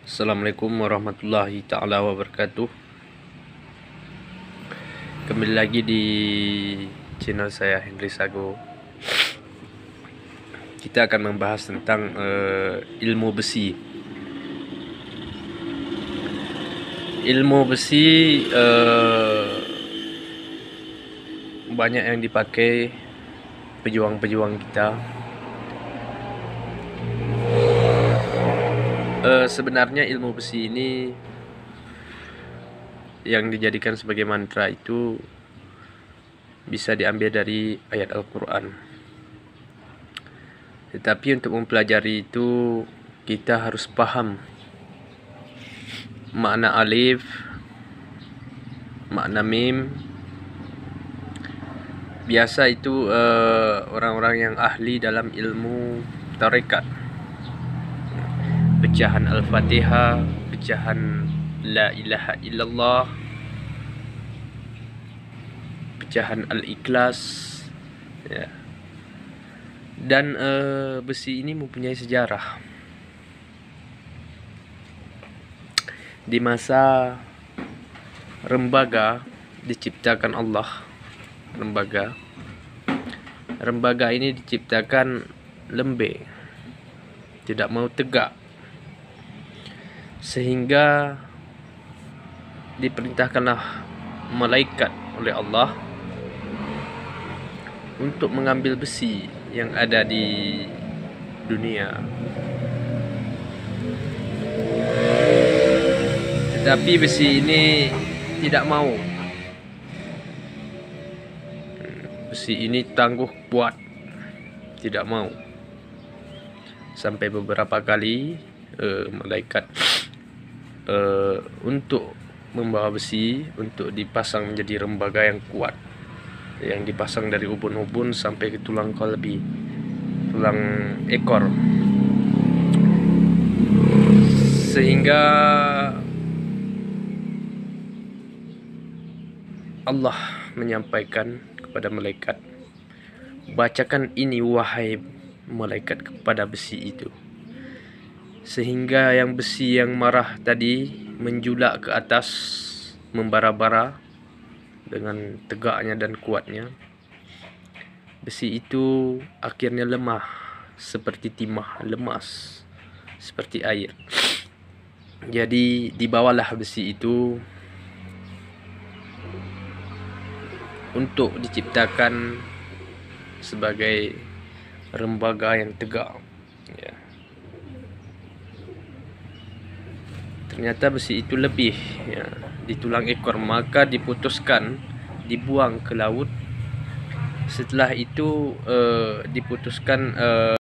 Assalamualaikum warahmatullahi ta'ala wabarakatuh. Kembali lagi di channel saya, Henry Sago. Kita akan membahas tentang ilmu besi. Ilmu besi banyak yang dipakai pejuang-pejuang kita. Sebenarnya ilmu besi ini yang dijadikan sebagai mantra itu bisa diambil dari ayat Al-Quran. Tetapi untuk mempelajari itu kita harus paham makna alif, makna mim. Biasa itu orang-orang yang ahli dalam ilmu tarekat, pecahan Al-Fatihah, pecahan La ilaha illallah, pecahan Al-Ikhlas, ya. Dan besi ini mempunyai sejarah. Di masa rembaga diciptakan Allah. Rembaga ini diciptakan lembek, tidak mau tegak, sehingga diperintahkanlah malaikat oleh Allah untuk mengambil besi yang ada di dunia. Tetapi besi ini tidak mau. Besi ini tangguh, kuat, tidak mau. Sampai beberapa kali malaikat untuk membawa besi untuk dipasang menjadi rembaga yang kuat, yang dipasang dari ubun-ubun sampai ke tulang qalbi, tulang ekor, sehingga Allah menyampaikan kepada malaikat, bacakan ini wahai malaikat kepada besi itu, sehingga yang besi yang marah tadi menjulak ke atas, membara-bara dengan tegaknya dan kuatnya. Besi itu akhirnya lemah seperti timah, lemas seperti air. Jadi dibawalah besi itu untuk diciptakan sebagai rembaga yang tegak, ya. Ternyata besi itu lebih, ya, di tulang ekor, maka diputuskan dibuang ke laut. Setelah itu diputuskan